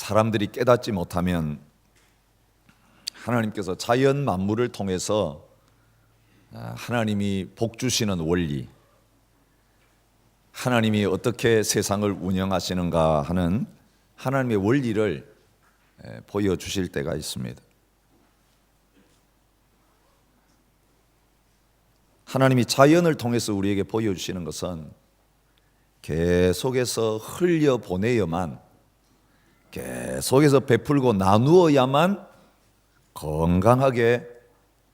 사람들이 깨닫지 못하면 하나님께서 자연 만물을 통해서 하나님이 복 주시는 원리, 하나님이 어떻게 세상을 운영하시는가 하는 하나님의 원리를 보여주실 때가 있습니다. 하나님이 자연을 통해서 우리에게 보여주시는 것은 계속해서 흘려보내야만, 계속해서 베풀고 나누어야만 건강하게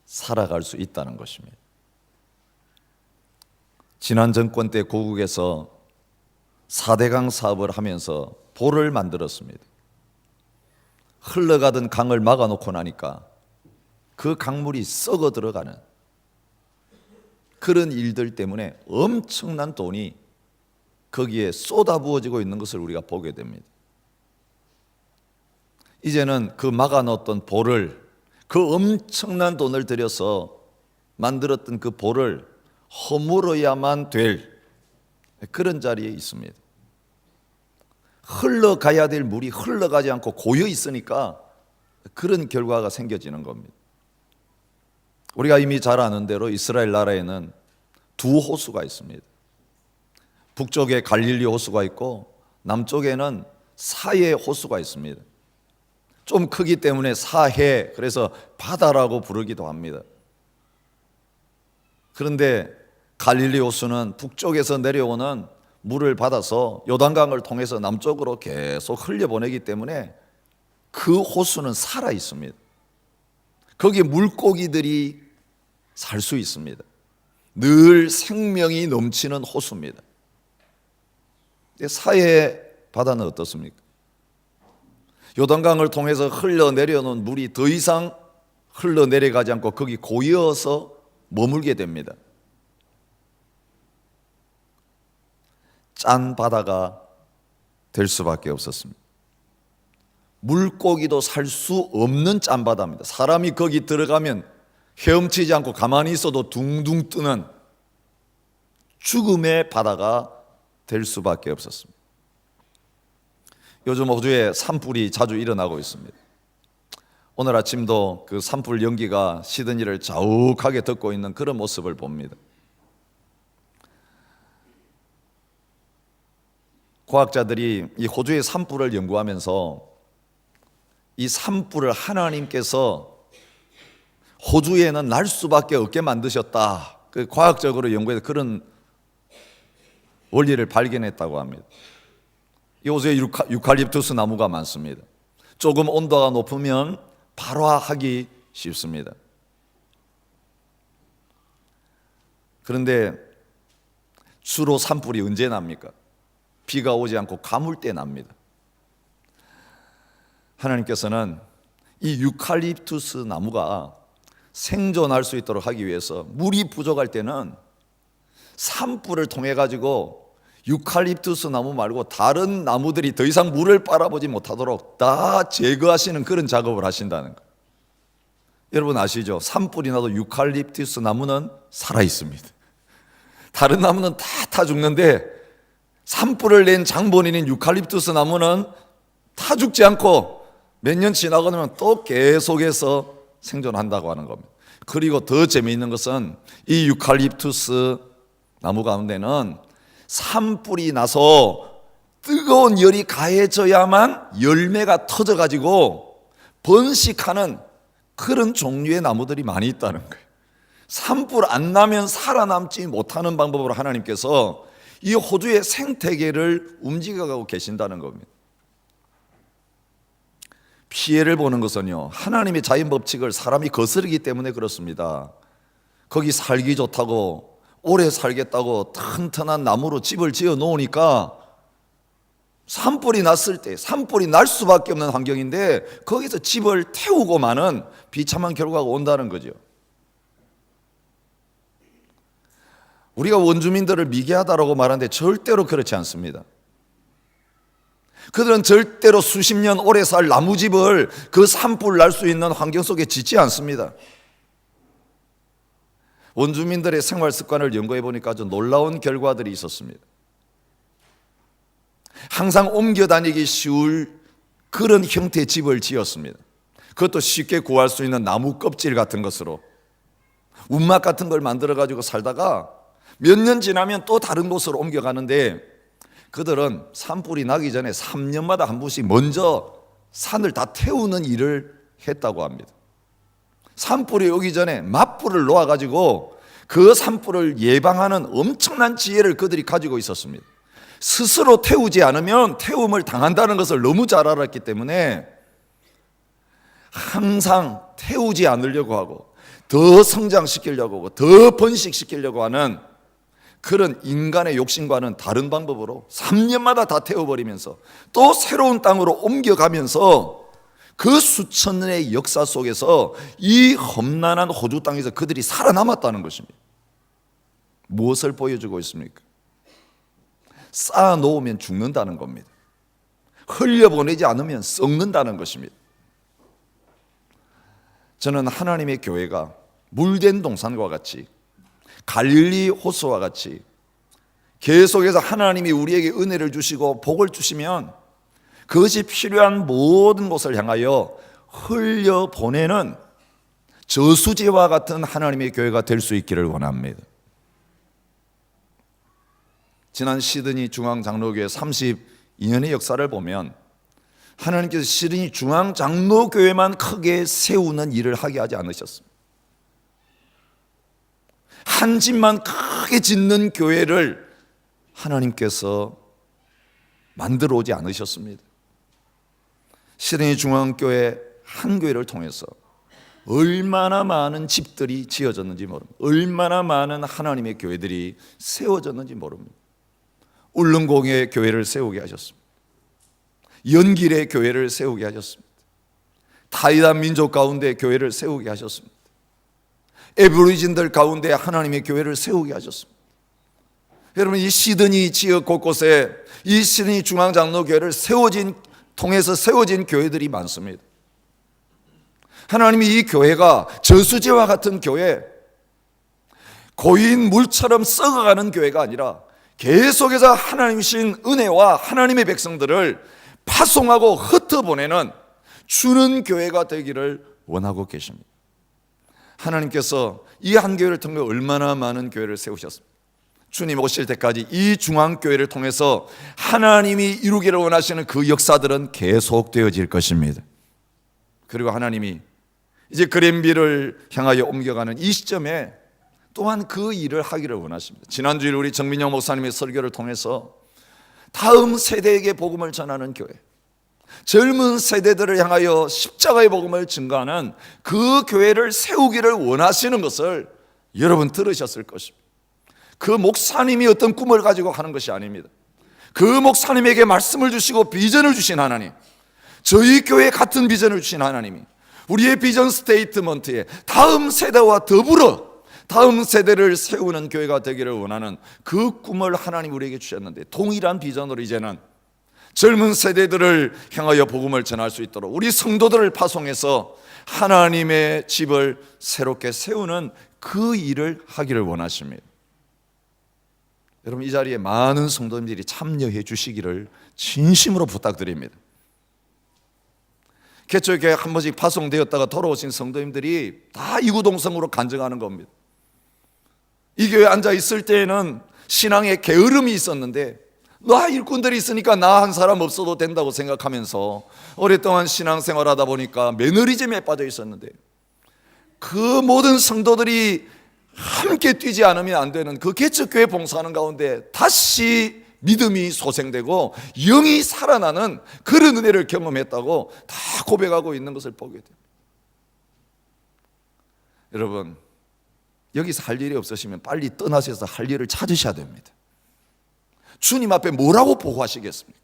살아갈 수 있다는 것입니다. 지난 정권 때 고국에서 4대강 사업을 하면서 보를 만들었습니다. 흘러가던 강을 막아놓고 나니까 그 강물이 썩어 들어가는 그런 일들 때문에 엄청난 돈이 거기에 쏟아부어지고 있는 것을 우리가 보게 됩니다. 이제는 그 막아놓았던 보를, 그 엄청난 돈을 들여서 만들었던 그 보를 허물어야만 될 그런 자리에 있습니다. 흘러가야 될 물이 흘러가지 않고 고여 있으니까 그런 결과가 생겨지는 겁니다. 우리가 이미 잘 아는 대로 이스라엘 나라에는 두 호수가 있습니다. 북쪽에 갈릴리 호수가 있고 남쪽에는 사해 호수가 있습니다. 좀 크기 때문에 사해, 그래서 바다라고 부르기도 합니다. 그런데 갈릴리 호수는 북쪽에서 내려오는 물을 받아서 요단강을 통해서 남쪽으로 계속 흘려보내기 때문에 그 호수는 살아 있습니다. 거기에 물고기들이 살 수 있습니다. 늘 생명이 넘치는 호수입니다. 사해 바다는 어떻습니까? 요단강을 통해서 흘러내려오는 물이 더 이상 흘러내려가지 않고 거기 고여서 머물게 됩니다. 짠 바다가 될 수밖에 없었습니다. 물고기도 살 수 없는 짠 바다입니다. 사람이 거기 들어가면 헤엄치지 않고 가만히 있어도 둥둥 뜨는 죽음의 바다가 될 수밖에 없었습니다. 요즘 호주에 산불이 자주 일어나고 있습니다. 오늘 아침도 그 산불 연기가 시드니를 자욱하게 덮고 있는 그런 모습을 봅니다. 과학자들이 이 호주의 산불을 연구하면서 이 산불을 하나님께서 호주에는 날 수밖에 없게 만드셨다, 그 과학적으로 연구해서 그런 원리를 발견했다고 합니다. 이 호주에 유칼립투스 나무가 많습니다. 조금 온도가 높으면 발화하기 쉽습니다. 그런데 주로 산불이 언제 납니까? 비가 오지 않고 가물 때 납니다. 하나님께서는 이 유칼립투스 나무가 생존할 수 있도록 하기 위해서 물이 부족할 때는 산불을 통해 가지고 유칼립투스 나무 말고 다른 나무들이 더 이상 물을 빨아보지 못하도록 다 제거하시는 그런 작업을 하신다는 거예요. 여러분 아시죠? 산불이 나도 유칼립투스 나무는 살아 있습니다. 다른 나무는 다 죽는데 산불을 낸 장본인인 유칼립투스 나무는 타 죽지 않고 몇 년 지나고 나면 또 계속해서 생존한다고 하는 겁니다. 그리고 더 재미있는 것은 이 유칼립투스 나무 가운데는 산불이 나서 뜨거운 열이 가해져야만 열매가 터져가지고 번식하는 그런 종류의 나무들이 많이 있다는 거예요. 산불 안 나면 살아남지 못하는 방법으로 하나님께서 이 호주의 생태계를 움직여가고 계신다는 겁니다. 피해를 보는 것은요, 하나님의 자연 법칙을 사람이 거스르기 때문에 그렇습니다. 거기 살기 좋다고, 오래 살겠다고 튼튼한 나무로 집을 지어 놓으니까 산불이 났을 때, 산불이 날 수밖에 없는 환경인데 거기서 집을 태우고 마는 비참한 결과가 온다는 거죠. 우리가 원주민들을 미개하다라고 말하는데 절대로 그렇지 않습니다. 그들은 절대로 수십 년 오래 살 나무집을 그 산불 날 수 있는 환경 속에 짓지 않습니다. 원주민들의 생활 습관을 연구해 보니까 아주 놀라운 결과들이 있었습니다. 항상 옮겨 다니기 쉬울 그런 형태의 집을 지었습니다. 그것도 쉽게 구할 수 있는 나무 껍질 같은 것으로 움막 같은 걸 만들어 가지고 살다가 몇 년 지나면 또 다른 곳으로 옮겨가는데, 그들은 산불이 나기 전에 3년마다 한 번씩 먼저 산을 다 태우는 일을 했다고 합니다. 산불이 오기 전에 맞불을 놓아 가지고 그 산불을 예방하는 엄청난 지혜를 그들이 가지고 있었습니다. 스스로 태우지 않으면 태움을 당한다는 것을 너무 잘 알았기 때문에 항상 태우지 않으려고 하고 더 성장시키려고 하고 더 번식시키려고 하는 그런 인간의 욕심과는 다른 방법으로 3년마다 다 태워버리면서 또 새로운 땅으로 옮겨가면서 그 수천 년의 역사 속에서 이 험난한 호주 땅에서 그들이 살아남았다는 것입니다. 무엇을 보여주고 있습니까? 쌓아놓으면 죽는다는 겁니다. 흘려보내지 않으면 썩는다는 것입니다. 저는 하나님의 교회가 물된 동산과 같이, 갈릴리 호수와 같이 계속해서 하나님이 우리에게 은혜를 주시고 복을 주시면 그것이 필요한 모든 곳을 향하여 흘려보내는 저수지와 같은 하나님의 교회가 될 수 있기를 원합니다. 지난 시드니 중앙장로교회 32년의 역사를 보면 하나님께서 시드니 중앙장로교회만 크게 세우는 일을 하게 하지 않으셨습니다. 한 집만 크게 짓는 교회를 하나님께서 만들어 오지 않으셨습니다. 시드니 중앙교회 한 교회를 통해서 얼마나 많은 집들이 지어졌는지 모릅니다. 얼마나 많은 하나님의 교회들이 세워졌는지 모릅니다. 울릉공의 교회를 세우게 하셨습니다. 연길의 교회를 세우게 하셨습니다. 타이단 민족 가운데 교회를 세우게 하셨습니다. 에브리진들 가운데 하나님의 교회를 세우게 하셨습니다. 여러분, 이 시드니 지역 곳곳에 이 시드니 중앙장로교회를 통해서 세워진 교회들이 많습니다. 하나님이 이 교회가 저수지와 같은 교회, 고인 물처럼 썩어가는 교회가 아니라 계속해서 하나님이신 은혜와 하나님의 백성들을 파송하고 흩어보내는 주는 교회가 되기를 원하고 계십니다. 하나님께서 이 한 교회를 통해 얼마나 많은 교회를 세우셨습니까? 주님 오실 때까지 이 중앙교회를 통해서 하나님이 이루기를 원하시는 그 역사들은 계속되어질 것입니다. 그리고 하나님이 이제 그랜비를 향하여 옮겨가는 이 시점에 또한 그 일을 하기를 원하십니다. 지난주에 우리 정민영 목사님의 설교를 통해서 다음 세대에게 복음을 전하는 교회, 젊은 세대들을 향하여 십자가의 복음을 증거하는 그 교회를 세우기를 원하시는 것을 여러분 들으셨을 것입니다. 그 목사님이 어떤 꿈을 가지고 하는 것이 아닙니다. 그 목사님에게 말씀을 주시고 비전을 주신 하나님, 저희 교회 같은 비전을 주신 하나님이 우리의 비전 스테이트먼트에 다음 세대와 더불어 다음 세대를 세우는 교회가 되기를 원하는 그 꿈을 하나님 우리에게 주셨는데, 동일한 비전으로 이제는 젊은 세대들을 향하여 복음을 전할 수 있도록 우리 성도들을 파송해서 하나님의 집을 새롭게 세우는 그 일을 하기를 원하십니다. 여러분, 이 자리에 많은 성도님들이 참여해 주시기를 진심으로 부탁드립니다. 개척교회 한 번씩 파송되었다가 돌아오신 성도님들이 다 이구동성으로 간증하는 겁니다. 이 교회에 앉아 있을 때에는 신앙에 게으름이 있었는데 나 일꾼들이 있으니까 나 한 사람 없어도 된다고 생각하면서 오랫동안 신앙생활하다 보니까 매너리즘에 빠져 있었는데, 그 모든 성도들이 함께 뛰지 않으면 안 되는 그 개척교회 봉사하는 가운데 다시 믿음이 소생되고 영이 살아나는 그런 은혜를 경험했다고 다 고백하고 있는 것을 보게 됩니다. 여러분, 여기서 할 일이 없으시면 빨리 떠나셔서 할 일을 찾으셔야 됩니다. 주님 앞에 뭐라고 보고하시겠습니까?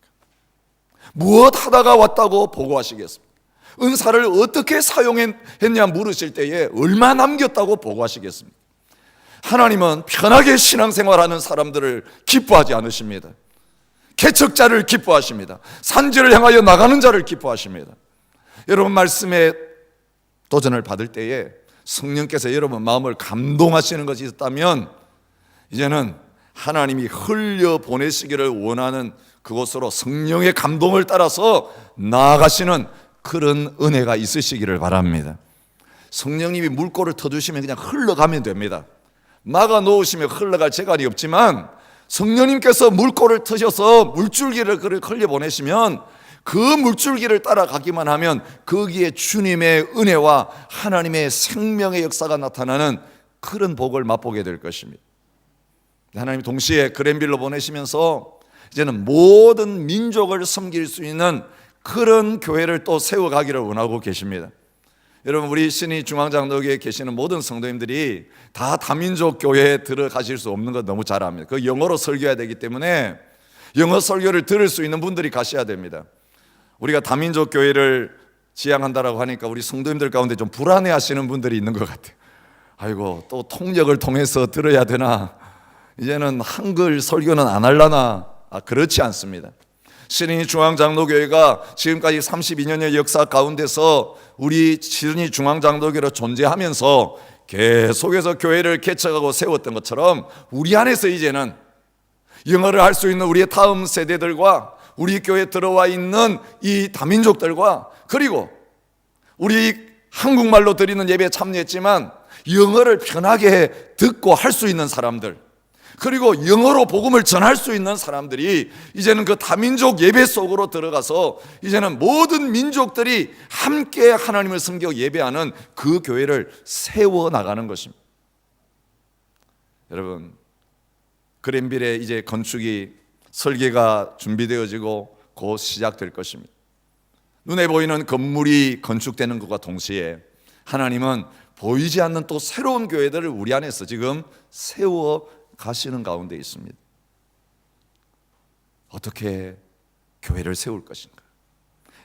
무엇 하다가 왔다고 보고하시겠습니까? 은사를 어떻게 사용했냐 물으실 때에 얼마 남겼다고 보고하시겠습니까? 하나님은 편하게 신앙생활하는 사람들을 기뻐하지 않으십니다. 개척자를 기뻐하십니다. 산지를 향하여 나가는 자를 기뻐하십니다. 여러분, 말씀에 도전을 받을 때에 성령께서 여러분 마음을 감동하시는 것이 있다면 이제는 하나님이 흘려 보내시기를 원하는 그곳으로 성령의 감동을 따라서 나아가시는 그런 은혜가 있으시기를 바랍니다. 성령님이 물꼬를 터주시면 그냥 흘러가면 됩니다. 막아 놓으시면 흘러갈 재간이 없지만 성령님께서 물꼬를 트셔서 물줄기를 흘려보내시면 그 물줄기를 따라가기만 하면 거기에 주님의 은혜와 하나님의 생명의 역사가 나타나는 그런 복을 맛보게 될 것입니다. 하나님 동시에 그랜빌로 보내시면서 이제는 모든 민족을 섬길 수 있는 그런 교회를 또 세워가기를 원하고 계십니다. 여러분, 우리 신의 중앙장로교회에 계시는 모든 성도님들이 다 다민족 교회에 들어가실 수 없는 거 너무 잘 압니다. 그 영어로 설교해야 되기 때문에 영어 설교를 들을 수 있는 분들이 가셔야 됩니다. 우리가 다민족 교회를 지향한다라고 하니까 우리 성도님들 가운데 좀 불안해 하시는 분들이 있는 것 같아요. 아이고, 또 통역을 통해서 들어야 되나, 이제는 한글 설교는 안 하려나. 그렇지 않습니다. 시드니 중앙장로교회가 지금까지 32년의 역사 가운데서 우리 시드니 중앙장로교회로 존재하면서 계속해서 교회를 개척하고 세웠던 것처럼 우리 안에서 이제는 영어를 할 수 있는 우리의 다음 세대들과 우리 교회에 들어와 있는 이 다민족들과, 그리고 우리 한국말로 드리는 예배에 참여했지만 영어를 편하게 듣고 할 수 있는 사람들, 그리고 영어로 복음을 전할 수 있는 사람들이 이제는 그 다민족 예배 속으로 들어가서 이제는 모든 민족들이 함께 하나님을 섬기고 예배하는 그 교회를 세워나가는 것입니다. 여러분, 그랜빌에 이제 건축이 설계가 준비되어지고 곧 시작될 것입니다. 눈에 보이는 건물이 건축되는 것과 동시에 하나님은 보이지 않는 또 새로운 교회들을 우리 안에서 지금 세워 가시는 가운데 있습니다. 어떻게 교회를 세울 것인가?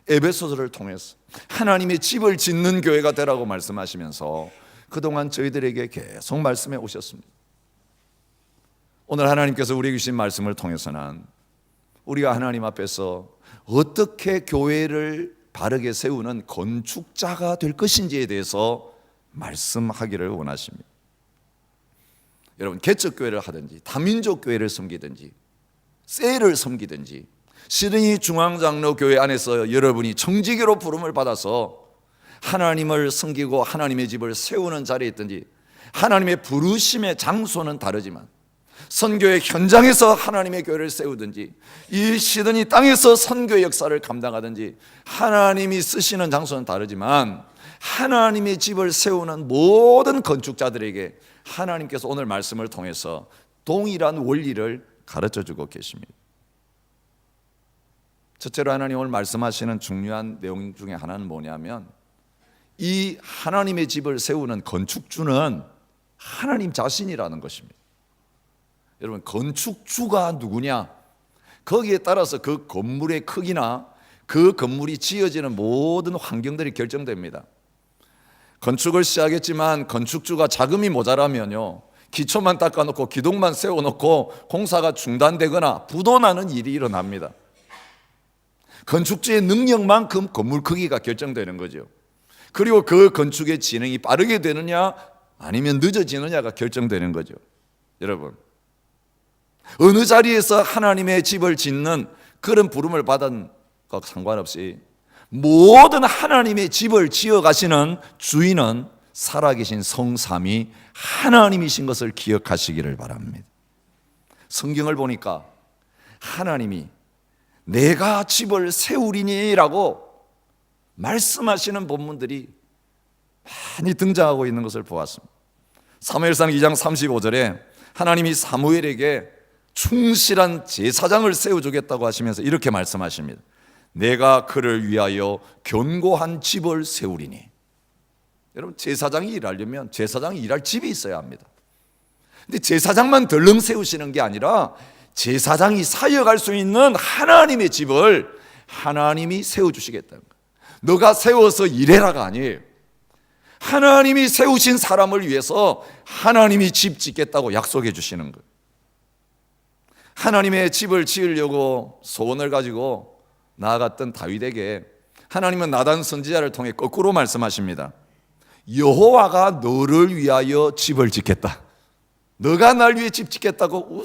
에베소서를 통해서 하나님의 집을 짓는 교회가 되라고 말씀하시면서 그동안 저희들에게 계속 말씀해 오셨습니다. 오늘 하나님께서 우리에게 주신 말씀을 통해서는 우리가 하나님 앞에서 어떻게 교회를 바르게 세우는 건축자가 될 것인지에 대해서 말씀하기를 원하십니다. 여러분, 개척교회를 하든지 다민족 교회를 섬기든지 셀을 섬기든지 시드니 중앙장로교회 안에서 여러분이 청지기로 부름을 받아서 하나님을 섬기고 하나님의 집을 세우는 자리에 있든지, 하나님의 부르심의 장소는 다르지만 선교의 현장에서 하나님의 교회를 세우든지 이 시드니 땅에서 선교의 역사를 감당하든지 하나님이 쓰시는 장소는 다르지만 하나님의 집을 세우는 모든 건축자들에게 하나님께서 오늘 말씀을 통해서 동일한 원리를 가르쳐주고 계십니다. 첫째로 하나님 오늘 말씀하시는 중요한 내용 중에 하나는 뭐냐면, 이 하나님의 집을 세우는 건축주는 하나님 자신이라는 것입니다. 여러분, 건축주가 누구냐? 거기에 따라서 그 건물의 크기나 그 건물이 지어지는 모든 환경들이 결정됩니다. 건축을 시작했지만 건축주가 자금이 모자라면요, 기초만 닦아놓고 기둥만 세워놓고 공사가 중단되거나 부도나는 일이 일어납니다. 건축주의 능력만큼 건물 크기가 결정되는 거죠. 그리고 그 건축의 진행이 빠르게 되느냐 아니면 늦어지느냐가 결정되는 거죠. 여러분, 어느 자리에서 하나님의 집을 짓는 그런 부름을 받은 것 상관없이 모든 하나님의 집을 지어가시는 주인은 살아계신 성삼위 하나님이신 것을 기억하시기를 바랍니다. 성경을 보니까 하나님이 내가 집을 세우리니라고 말씀하시는 본문들이 많이 등장하고 있는 것을 보았습니다. 사무엘상 2장 35절에 하나님이 사무엘에게 충실한 제사장을 세워주겠다고 하시면서 이렇게 말씀하십니다. 내가 그를 위하여 견고한 집을 세우리니. 여러분, 제사장이 일하려면 제사장이 일할 집이 있어야 합니다. 근데 제사장만 덜렁 세우시는 게 아니라 제사장이 사역할 수 있는 하나님의 집을 하나님이 세워주시겠다는 거예요. 너가 세워서 일해라가 아니에요. 하나님이 세우신 사람을 위해서 하나님이 집 짓겠다고 약속해 주시는 거예요. 하나님의 집을 지으려고 소원을 가지고 나아갔던 다윗에게 하나님은 나단 선지자를 통해 거꾸로 말씀하십니다. 여호와가 너를 위하여 집을 짓겠다. 너가 날 위해 집 짓겠다고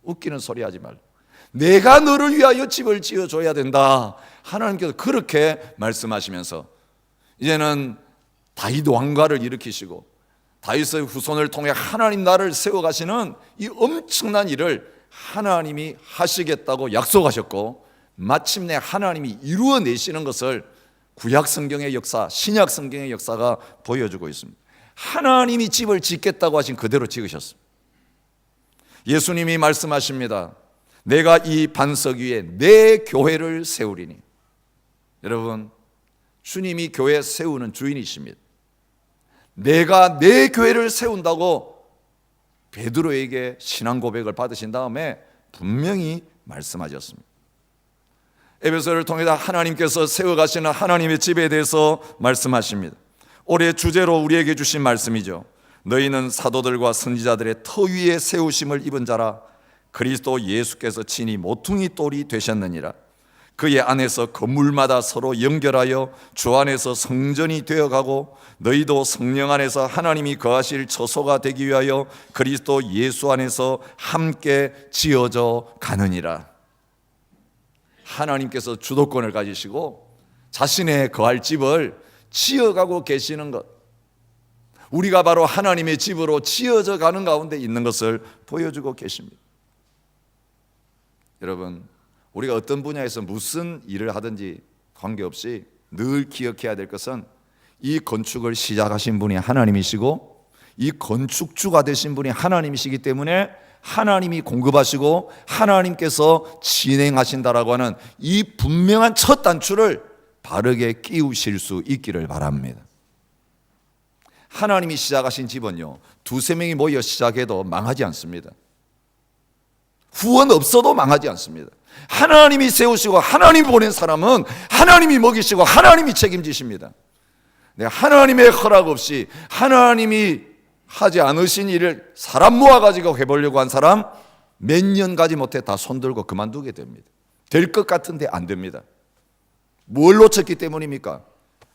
웃기는 소리 하지 말라. 내가 너를 위하여 집을 지어줘야 된다. 하나님께서 그렇게 말씀하시면서 이제는 다윗 왕가를 일으키시고 다윗의 후손을 통해 하나님 나라를 세워가시는 이 엄청난 일을 하나님이 하시겠다고 약속하셨고, 마침내 하나님이 이루어내시는 것을 구약 성경의 역사, 신약 성경의 역사가 보여주고 있습니다. 하나님이 집을 짓겠다고 하신 그대로 지으셨습니다. 예수님이 말씀하십니다. 내가 이 반석 위에 내 교회를 세우리니. 여러분, 주님이 교회 세우는 주인이십니다. 내가 내 교회를 세운다고 베드로에게 신앙 고백을 받으신 다음에 분명히 말씀하셨습니다. 에베소를 통해서 하나님께서 세워가시는 하나님의 집에 대해서 말씀하십니다. 올해 주제로 우리에게 주신 말씀이죠. 너희는 사도들과 선지자들의 터 위에 세우심을 입은 자라. 그리스도 예수께서 친히 모퉁이 돌이 되셨느니라. 그의 안에서 건물마다 서로 연결하여 주 안에서 성전이 되어가고, 너희도 성령 안에서 하나님이 거하실 처소가 되기 위하여 그리스도 예수 안에서 함께 지어져 가느니라. 하나님께서 주도권을 가지시고 자신의 거할 집을 지어가고 계시는 것, 우리가 바로 하나님의 집으로 지어져 가는 가운데 있는 것을 보여주고 계십니다. 여러분, 우리가 어떤 분야에서 무슨 일을 하든지 관계없이 늘 기억해야 될 것은 이 건축을 시작하신 분이 하나님이시고 이 건축주가 되신 분이 하나님이시기 때문에 하나님이 공급하시고 하나님께서 진행하신다라고 하는 이 분명한 첫 단추를 바르게 끼우실 수 있기를 바랍니다. 하나님이 시작하신 집은요, 두세 명이 모여 시작해도 망하지 않습니다. 후원 없어도 망하지 않습니다. 하나님이 세우시고 하나님이 보낸 사람은 하나님이 먹이시고 하나님이 책임지십니다. 하나님의 허락 없이 하나님이 하지 않으신 일을 사람 모아가지고 해보려고 한 사람 몇 년 가지 못해 다 손들고 그만두게 됩니다. 될 것 같은데 안 됩니다. 뭘 놓쳤기 때문입니까?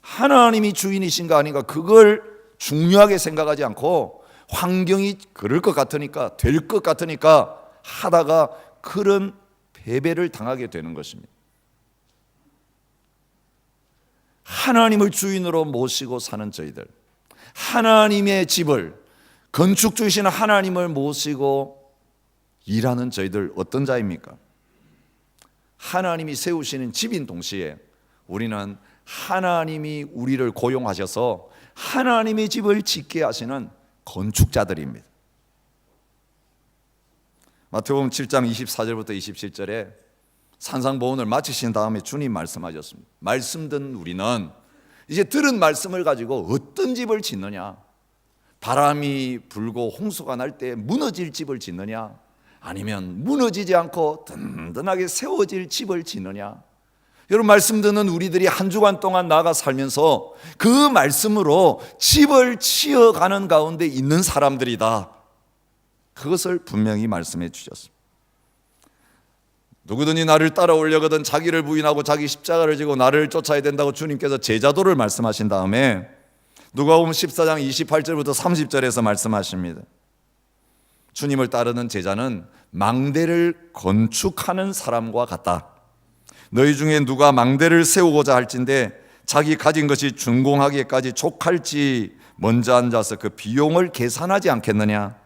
하나님이 주인이신가 아닌가 그걸 중요하게 생각하지 않고 환경이 그럴 것 같으니까, 될 것 같으니까 하다가 그런 패배를 당하게 되는 것입니다. 하나님을 주인으로 모시고 사는 저희들, 하나님의 집을, 건축주이신 하나님을 모시고 일하는 저희들 어떤 자입니까? 하나님이 세우시는 집인 동시에 우리는 하나님이 우리를 고용하셔서 하나님의 집을 짓게 하시는 건축자들입니다. 마태복음 7장 24절부터 27절에 산상보훈을 마치신 다음에 주님 말씀하셨습니다. 말씀 듣는 우리는 이제 들은 말씀을 가지고 어떤 집을 짓느냐, 바람이 불고 홍수가 날 때 무너질 집을 짓느냐, 아니면 무너지지 않고 든든하게 세워질 집을 짓느냐. 여러분, 말씀 듣는 우리들이 한 주간 동안 나아가 살면서 그 말씀으로 집을 지어가는 가운데 있는 사람들이다. 그것을 분명히 말씀해 주셨습니다. 누구든지 나를 따라오려거든 자기를 부인하고 자기 십자가를 지고 나를 쫓아야 된다고 주님께서 제자도를 말씀하신 다음에 누가복음 14장 28절부터 30절에서 말씀하십니다. 주님을 따르는 제자는 망대를 건축하는 사람과 같다. 너희 중에 누가 망대를 세우고자 할진대 자기 가진 것이 준공하기까지 족할지 먼저 앉아서 그 비용을 계산하지 않겠느냐.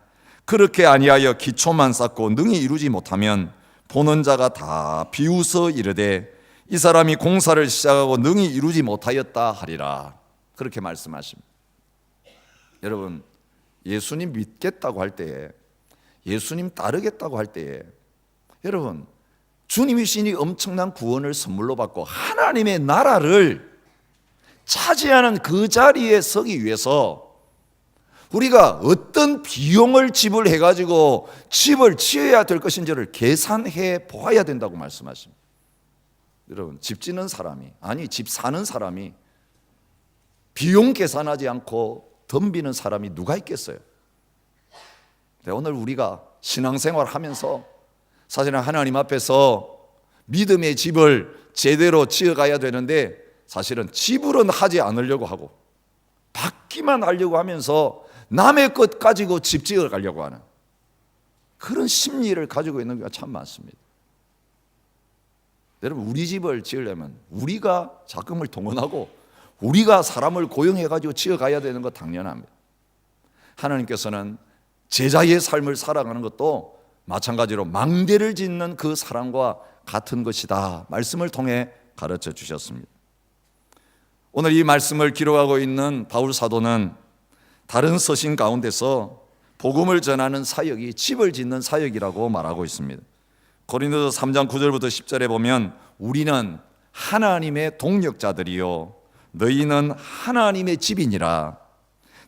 그렇게 아니하여 기초만 쌓고 능히 이루지 못하면 보는 자가 다 비웃어 이르되 이 사람이 공사를 시작하고 능히 이루지 못하였다 하리라. 그렇게 말씀하십니다. 여러분, 예수님 믿겠다고 할 때에, 예수님 따르겠다고 할 때에, 여러분, 주님이시니 엄청난 구원을 선물로 받고 하나님의 나라를 차지하는 그 자리에 서기 위해서 우리가 어떤 비용을 지불해가지고 집을 지어야 될 것인지를 계산해 보아야 된다고 말씀하십니다. 여러분, 집 짓는 사람이, 아니 집 사는 사람이 비용 계산하지 않고 덤비는 사람이 누가 있겠어요? 오늘 우리가 신앙생활 하면서 사실은 하나님 앞에서 믿음의 집을 제대로 지어가야 되는데 사실은 집으로는 하지 않으려고 하고 받기만 하려고 하면서 남의 것 가지고 집 지어가려고 하는, 그런 심리를 가지고 있는 경우가 참 많습니다. 여러분, 우리 집을 지으려면 우리가 자금을 동원하고 우리가 사람을 고용해가지고 지어가야 되는 거 당연합니다. 하나님께서는 제자의 삶을 살아가는 것도 마찬가지로 망대를 짓는 그 사람과 같은 것이다, 말씀을 통해 가르쳐 주셨습니다. 오늘 이 말씀을 기록하고 있는 바울 사도는 다른 서신 가운데서 복음을 전하는 사역이 집을 짓는 사역이라고 말하고 있습니다. 고린도서 3장 9절부터 10절에 보면 우리는 하나님의 동역자들이요 너희는 하나님의 집이니라.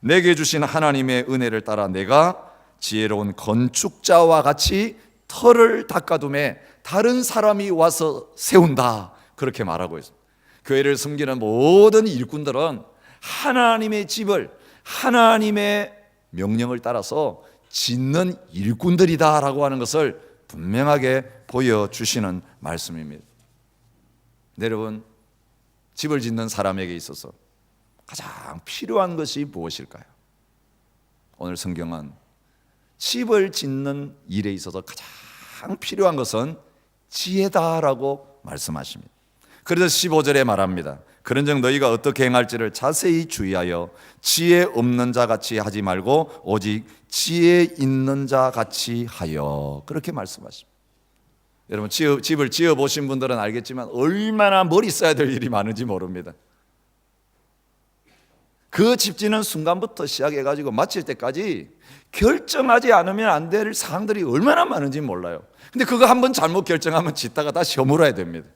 내게 주신 하나님의 은혜를 따라 내가 지혜로운 건축자와 같이 터를 닦아둠에 다른 사람이 와서 세운다, 그렇게 말하고 있습니다. 교회를 섬기는 모든 일꾼들은 하나님의 집을 하나님의 명령을 따라서 짓는 일꾼들이다라고 하는 것을 분명하게 보여주시는 말씀입니다. 여러분, 집을 짓는 사람에게 있어서 가장 필요한 것이 무엇일까요? 오늘 성경은 집을 짓는 일에 있어서 가장 필요한 것은 지혜다라고 말씀하십니다. 그래서 15절에 말합니다. 그런즉 너희가 어떻게 행할지를 자세히 주의하여 지혜 없는 자 같이 하지 말고 오직 지혜 있는 자 같이 하여, 그렇게 말씀하십니다. 여러분, 집을 지어 보신 분들은 알겠지만 얼마나 머리 써야 될 일이 많은지 모릅니다. 그 집 짓는 순간부터 시작해가지고 마칠 때까지 결정하지 않으면 안 될 사항들이 얼마나 많은지 몰라요. 근데 그거 한번 잘못 결정하면 짓다가 다시 허물어야 됩니다.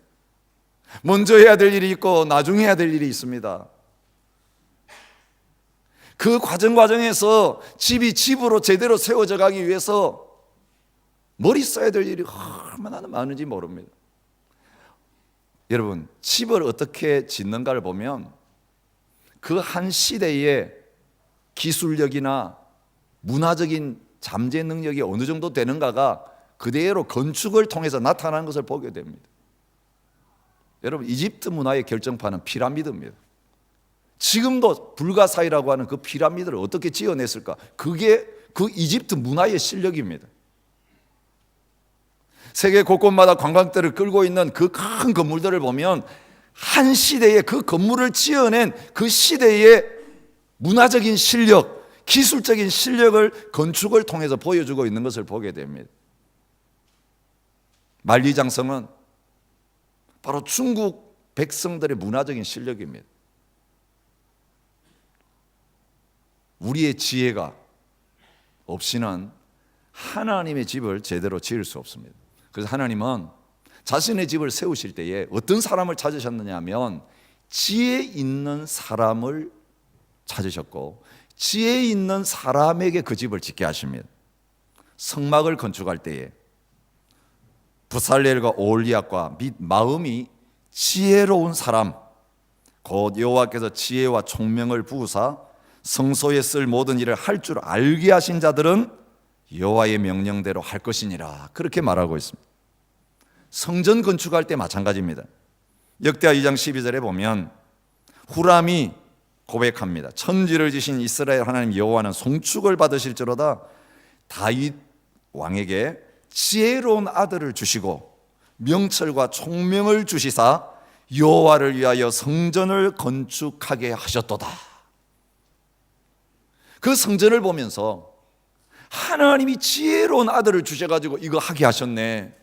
먼저 해야 될 일이 있고 나중에 해야 될 일이 있습니다. 그 과정에서 집이 집으로 제대로 세워져 가기 위해서 머리 써야 될 일이 얼마나 많은지 모릅니다. 여러분, 집을 어떻게 짓는가를 보면 그 한 시대의 기술력이나 문화적인 잠재 능력이 어느 정도 되는가가 그대로 건축을 통해서 나타나는 것을 보게 됩니다. 여러분, 이집트 문화의 결정판은 피라미드입니다. 지금도 불가사의라고 하는 그 피라미드를 어떻게 지어냈을까? 그게 그 이집트 문화의 실력입니다. 세계 곳곳마다 관광객들을 끌고 있는 그 큰 건물들을 보면 한 시대에 그 건물을 지어낸 그 시대의 문화적인 실력, 기술적인 실력을 건축을 통해서 보여주고 있는 것을 보게 됩니다. 만리장성은 바로 중국 백성들의 문화적인 실력입니다. 우리의 지혜가 없이는 하나님의 집을 제대로 지을 수 없습니다. 그래서 하나님은 자신의 집을 세우실 때에 어떤 사람을 찾으셨느냐 하면 지혜 있는 사람을 찾으셨고 지혜 있는 사람에게 그 집을 짓게 하십니다. 성막을 건축할 때에 부살렐과 오홀리압과 및 마음이 지혜로운 사람, 곧 여호와께서 지혜와 총명을 부으사 성소에 쓸 모든 일을 할 줄 알게 하신 자들은 여호와의 명령대로 할 것이니라, 그렇게 말하고 있습니다. 성전 건축할 때 마찬가지입니다. 역대하 2장 12절에 보면 후람이 고백합니다. 천지를 지신 이스라엘 하나님 여호와는 송축을 받으실지로다 다윗 왕에게 지혜로운 아들을 주시고 명철과 총명을 주시사 여호와를 위하여 성전을 건축하게 하셨도다. 그 성전을 보면서 하나님이 지혜로운 아들을 주셔가지고 이거 하게 하셨네,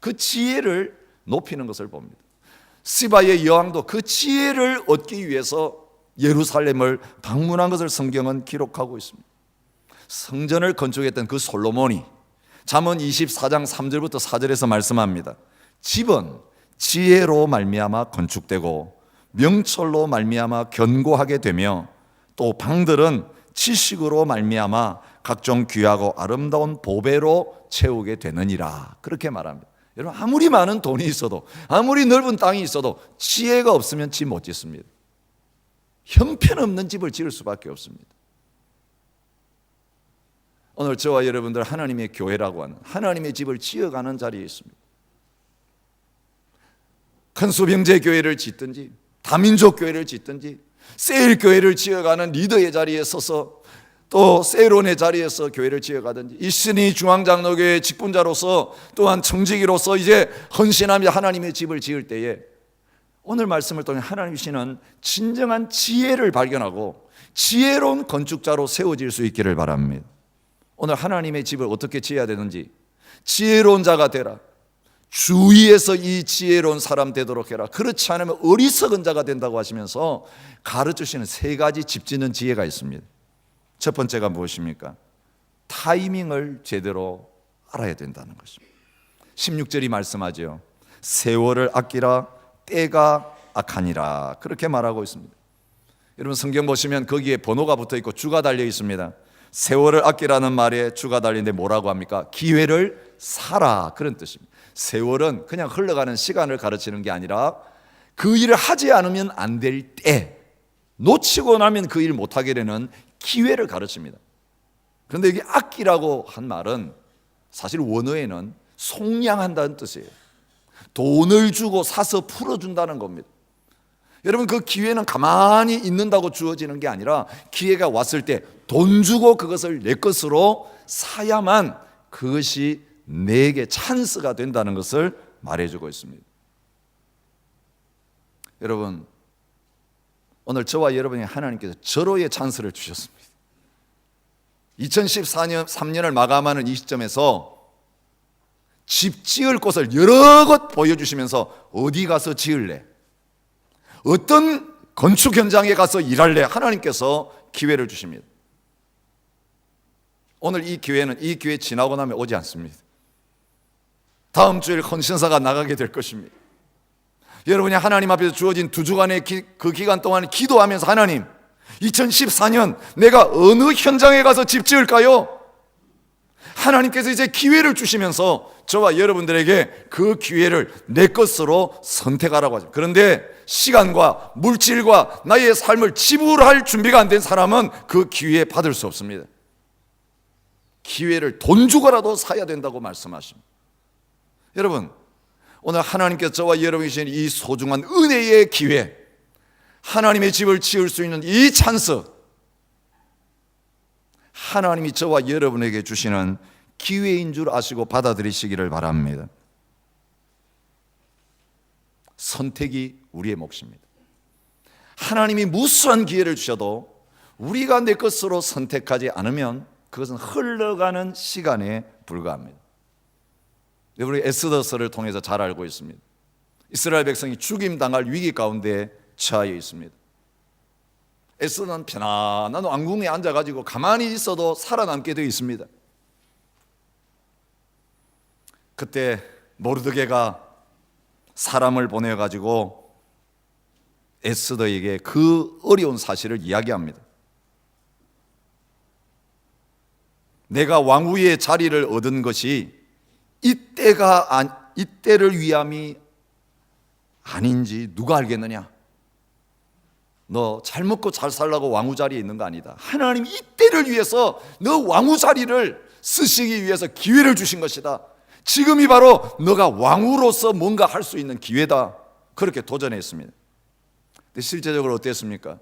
그 지혜를 높이는 것을 봅니다. 시바의 여왕도 그 지혜를 얻기 위해서 예루살렘을 방문한 것을 성경은 기록하고 있습니다. 성전을 건축했던 그 솔로몬이 잠언 24장 3절부터 4절에서 말씀합니다. 집은 지혜로 말미암아 건축되고 명철로 말미암아 견고하게 되며 또 방들은 지식으로 말미암아 각종 귀하고 아름다운 보배로 채우게 되느니라, 그렇게 말합니다. 여러분, 아무리 많은 돈이 있어도 아무리 넓은 땅이 있어도 지혜가 없으면 집 못 짓습니다. 형편없는 집을 지을 수밖에 없습니다. 오늘 저와 여러분들 하나님의 교회라고 하는 하나님의 집을 지어가는 자리에 있습니다. 큰 수병제 교회를 짓든지 다민족 교회를 짓든지 세일 교회를 지어가는 리더의 자리에 서서 또 세론의 자리에서 교회를 지어가든지, 이순희 중앙장로교회 직분자로서 또한 청지기로서 이제 헌신하며 하나님의 집을 지을 때에 오늘 말씀을 통해 하나님 주시는 진정한 지혜를 발견하고 지혜로운 건축자로 세워질 수 있기를 바랍니다. 오늘 하나님의 집을 어떻게 지어야 되는지, 지혜로운 자가 되라, 주위에서 이 지혜로운 사람 되도록 해라, 그렇지 않으면 어리석은 자가 된다고 하시면서 가르치시는 세 가지 집 짓는 지혜가 있습니다. 첫 번째가 무엇입니까? 타이밍을 제대로 알아야 된다는 것입니다. 16절이 말씀하죠. 세월을 아끼라, 때가 악하니라, 그렇게 말하고 있습니다. 여러분 성경 보시면 거기에 번호가 붙어 있고 주가 달려 있습니다. 세월을 아끼라는 말에 주가 달리는데 뭐라고 합니까? 기회를 사라, 그런 뜻입니다. 세월은 그냥 흘러가는 시간을 가르치는 게 아니라 그 일을 하지 않으면 안 될 때, 놓치고 나면 그 일 못하게 되는 기회를 가르칩니다. 그런데 여기 아끼라고 한 말은 사실 원어에는 속량한다는 뜻이에요. 돈을 주고 사서 풀어준다는 겁니다. 여러분 그 기회는 가만히 있는다고 주어지는 게 아니라 기회가 왔을 때 돈 주고 그것을 내 것으로 사야만 그것이 내게 찬스가 된다는 것을 말해주고 있습니다. 여러분 오늘 저와 여러분이 하나님께서 절호의 찬스를 주셨습니다. 2014년 3년을 마감하는 이 시점에서 집 지을 곳을 여러 곳 보여주시면서 어디 가서 지을래? 어떤 건축 현장에 가서 일할래? 하나님께서 기회를 주십니다. 오늘 이 기회는 이 기회 지나고 나면 오지 않습니다. 다음 주일 헌신사가 나가게 될 것입니다. 여러분이 하나님 앞에서 주어진 2주간의 그 기간 동안 기도하면서 하나님 2014년 내가 어느 현장에 가서 집 지을까요? 하나님께서 이제 기회를 주시면서 저와 여러분들에게 그 기회를 내 것으로 선택하라고 하죠. 그런데 시간과 물질과 나의 삶을 지불할 준비가 안 된 사람은 그 기회 받을 수 없습니다. 기회를 돈 주고라도 사야 된다고 말씀하십니다. 여러분 오늘 하나님께서 저와 여러분이 주신 이 소중한 은혜의 기회, 하나님의 집을 지을 수 있는 이 찬스, 하나님이 저와 여러분에게 주시는 기회인 줄 아시고 받아들이시기를 바랍니다. 선택이 우리의 몫입니다. 하나님이 무수한 기회를 주셔도 우리가 내 것으로 선택하지 않으면 그것은 흘러가는 시간에 불과합니다. 우리 에스더서를 통해서 잘 알고 있습니다. 이스라엘 백성이 죽임당할 위기 가운데 처하여 있습니다. 에스더는 편안한 왕궁에 앉아가지고 가만히 있어도 살아남게 되어 있습니다. 그때 모르드게가 사람을 보내가지고 에스더에게 그 어려운 사실을 이야기합니다. 내가 왕위의 자리를 얻은 것이 이때를 위함이 아닌지 누가 알겠느냐? 너 잘 먹고 잘 살라고 왕후 자리에 있는 거 아니다. 하나님 이때를 위해서 너 왕후 자리를 쓰시기 위해서 기회를 주신 것이다. 지금이 바로 너가 왕후로서 뭔가 할 수 있는 기회다. 그렇게 도전했습니다. 근데 실제적으로 어땠습니까?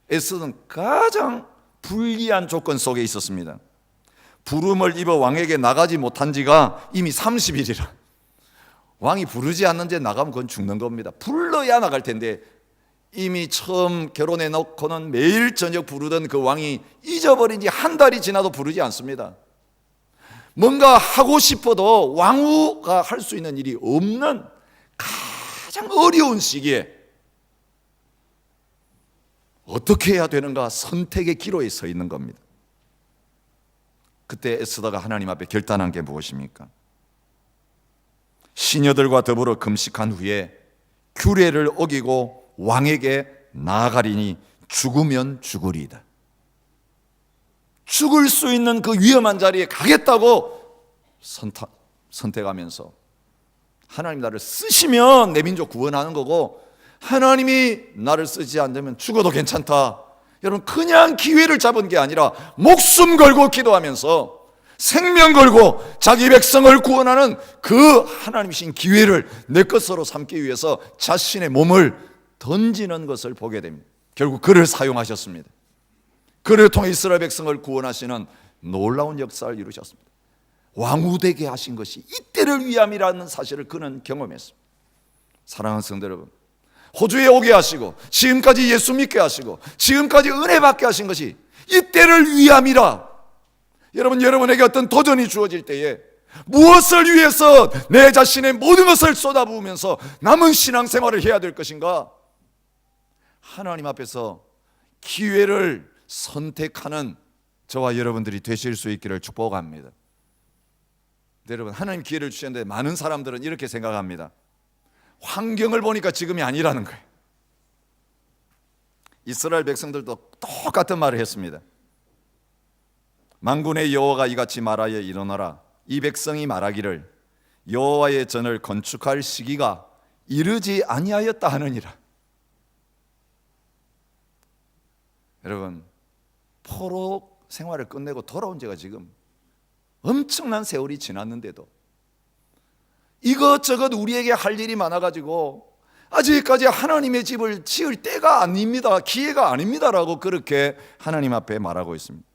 에스더는 가장 불리한 조건 속에 있었습니다. 부름을 입어 왕에게 나가지 못한 지가 이미 30일이라. 왕이 부르지 않는 데 나가면 그건 죽는 겁니다. 불러야 나갈 텐데 이미 처음 결혼해 놓고는 매일 저녁 부르던 그 왕이 잊어버린 지 한 달이 지나도 부르지 않습니다. 뭔가 하고 싶어도 왕후가 할 수 있는 일이 없는 가장 어려운 시기에 어떻게 해야 되는가 선택의 기로에 서 있는 겁니다. 그때 에스더가 하나님 앞에 결단한 게 무엇입니까? 시녀들과 더불어 금식한 후에 규례를 어기고 왕에게 나아가리니 죽으면 죽으리이다. 죽을 수 있는 그 위험한 자리에 가겠다고 선택하면서 하나님 나를 쓰시면 내 민족 구원하는 거고 하나님이 나를 쓰지 않으면 죽어도 괜찮다. 여러분 그냥 기회를 잡은 게 아니라 목숨 걸고 기도하면서 생명 걸고 자기 백성을 구원하는 그 하나님이신 기회를 내 것으로 삼기 위해서 자신의 몸을 던지는 것을 보게 됩니다. 결국 그를 사용하셨습니다. 그를 통해 이스라엘 백성을 구원하시는 놀라운 역사를 이루셨습니다. 왕후되게 하신 것이 이때를 위함이라는 사실을 그는 경험했습니다. 사랑하는 성도 여러분, 호주에 오게 하시고 지금까지 예수 믿게 하시고 지금까지 은혜 받게 하신 것이 이때를 위함이라. 여러분, 여러분에게 어떤 도전이 주어질 때에 무엇을 위해서 내 자신의 모든 것을 쏟아부으면서 남은 신앙생활을 해야 될 것인가? 하나님 앞에서 기회를 선택하는 저와 여러분들이 되실 수 있기를 축복합니다. 여러분, 하나님 기회를 주셨는데 많은 사람들은 이렇게 생각합니다. 환경을 보니까 지금이 아니라는 거예요. 이스라엘 백성들도 똑같은 말을 했습니다. 만군의 여호와가 이같이 말하여 일어나라. 이 백성이 말하기를 여호와의 전을 건축할 시기가 이르지 아니하였다 하느니라. 여러분, 포로 생활을 끝내고 돌아온 지가 지금 엄청난 세월이 지났는데도 이것저것 우리에게 할 일이 많아가지고 아직까지 하나님의 집을 지을 때가 아닙니다, 기회가 아닙니다라고 그렇게 하나님 앞에 말하고 있습니다.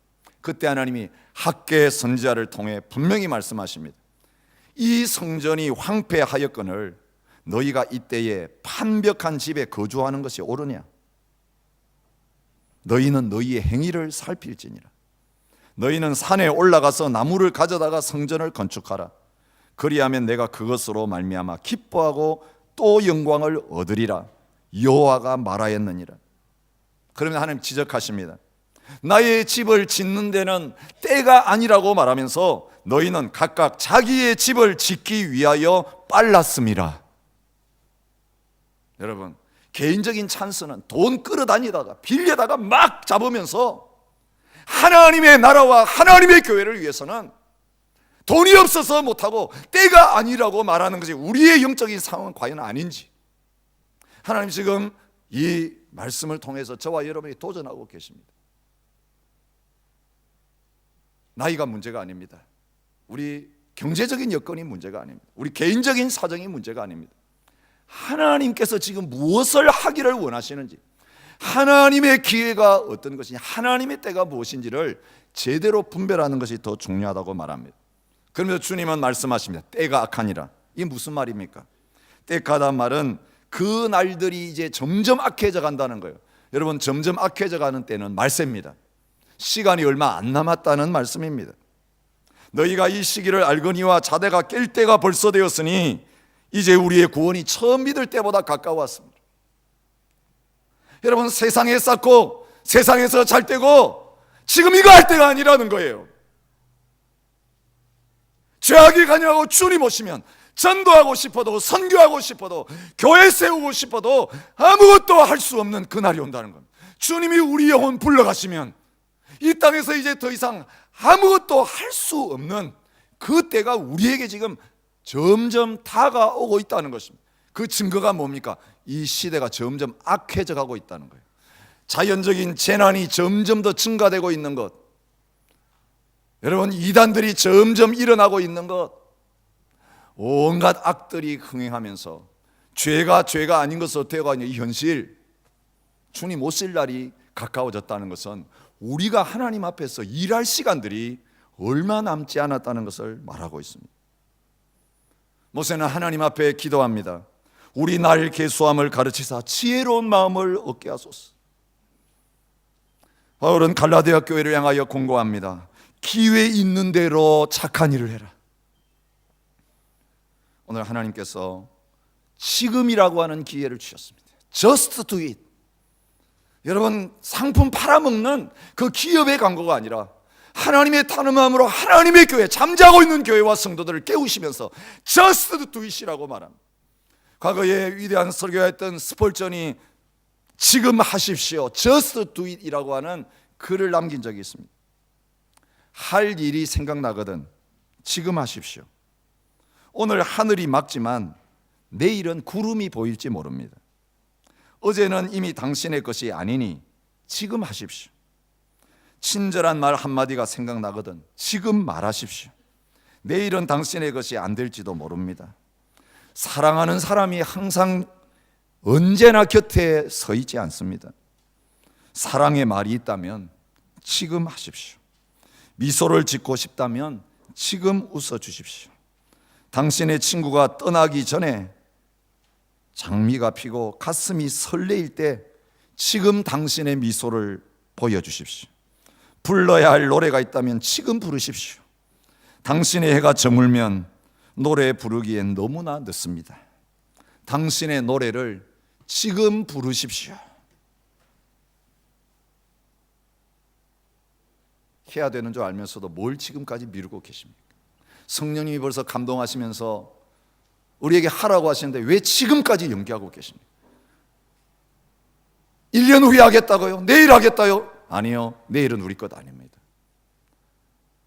그때 하나님이 학개 선지자를 통해 분명히 말씀하십니다. 이 성전이 황폐하였거늘 너희가 이때에 판벽한 집에 거주하는 것이 옳으냐? 너희는 너희의 행위를 살필지니라. 너희는 산에 올라가서 나무를 가져다가 성전을 건축하라. 그리하면 내가 그것으로 말미암아 기뻐하고 또 영광을 얻으리라. 여호와가 말하였느니라. 그러면 하나님 지적하십니다. 나의 집을 짓는 데는 때가 아니라고 말하면서 너희는 각각 자기의 집을 짓기 위하여 빨랐음이라. 여러분, 개인적인 찬스는 돈 끌어다니다가 빌려다가 막 잡으면서 하나님의 나라와 하나님의 교회를 위해서는 돈이 없어서 못하고 때가 아니라고 말하는 것이 우리의 영적인 상황은 과연 아닌지 하나님 지금 이 말씀을 통해서 저와 여러분이 도전하고 계십니다. 나이가 문제가 아닙니다. 우리 경제적인 여건이 문제가 아닙니다. 우리 개인적인 사정이 문제가 아닙니다. 하나님께서 지금 무엇을 하기를 원하시는지, 하나님의 기회가 어떤 것이냐, 하나님의 때가 무엇인지를 제대로 분별하는 것이 더 중요하다고 말합니다. 그러면서 주님은 말씀하십니다. 때가 악하니라. 이게 무슨 말입니까? 때가다 말은 그 날들이 이제 점점 악해져 간다는 거예요. 여러분, 점점 악해져 가는 때는 말세입니다. 시간이 얼마 안 남았다는 말씀입니다. 너희가 이 시기를 알거니와 자대가 깰 때가 벌써 되었으니 이제 우리의 구원이 처음 믿을 때보다 가까웠습니다. 여러분, 세상에 쌓고 세상에서 잘 때고 지금 이거 할 때가 아니라는 거예요. 죄악이 가냐고 주님 오시면 전도하고 싶어도 선교하고 싶어도 교회 세우고 싶어도 아무것도 할 수 없는 그날이 온다는 겁니다. 주님이 우리 영혼 불러가시면 이 땅에서 이제 더 이상 아무것도 할 수 없는 그 때가 우리에게 지금 점점 다가오고 있다는 것입니다. 그 증거가 뭡니까? 이 시대가 점점 악해져 가고 있다는 거예요. 자연적인 재난이 점점 더 증가되고 있는 것, 여러분, 이단들이 점점 일어나고 있는 것, 온갖 악들이 흥행하면서 죄가 아닌 것으로 되어가는 이 현실, 주님 오실 날이 가까워졌다는 것은 우리가 하나님 앞에서 일할 시간들이 얼마 남지 않았다는 것을 말하고 있습니다. 모세는 하나님 앞에 기도합니다. 우리 날 계수함을 가르치사 지혜로운 마음을 얻게 하소서. 바울은 갈라디아 교회를 향하여 공고합니다. 기회 있는 대로 착한 일을 해라. 오늘 하나님께서 지금이라고 하는 기회를 주셨습니다. Just do it. 여러분, 상품 팔아먹는 그 기업의 광고가 아니라 하나님의 타는 마음으로 하나님의 교회, 잠자고 있는 교회와 성도들을 깨우시면서 Just do it이라고 말합니다. 과거에 위대한 설교했던 스폴전이 지금 하십시오, Just do it이라고 하는 글을 남긴 적이 있습니다. 할 일이 생각나거든 지금 하십시오. 오늘 하늘이 맑지만 내일은 구름이 보일지 모릅니다. 어제는 이미 당신의 것이 아니니 지금 하십시오. 친절한 말 한마디가 생각나거든 지금 말하십시오. 내일은 당신의 것이 안 될지도 모릅니다. 사랑하는 사람이 항상 언제나 곁에 서 있지 않습니다. 사랑의 말이 있다면 지금 하십시오. 미소를 짓고 싶다면 지금 웃어 주십시오. 당신의 친구가 떠나기 전에 장미가 피고 가슴이 설레일 때 지금 당신의 미소를 보여주십시오. 불러야 할 노래가 있다면 지금 부르십시오. 당신의 해가 저물면 노래 부르기엔 너무나 늦습니다. 당신의 노래를 지금 부르십시오. 해야 되는 줄 알면서도 뭘 지금까지 미루고 계십니까? 성령님이 벌써 감동하시면서 우리에게 하라고 하시는데 왜 지금까지 연기하고 계십니까? 1년 후에 하겠다고요? 내일 하겠다요? 아니요, 내일은 우리 것 아닙니다.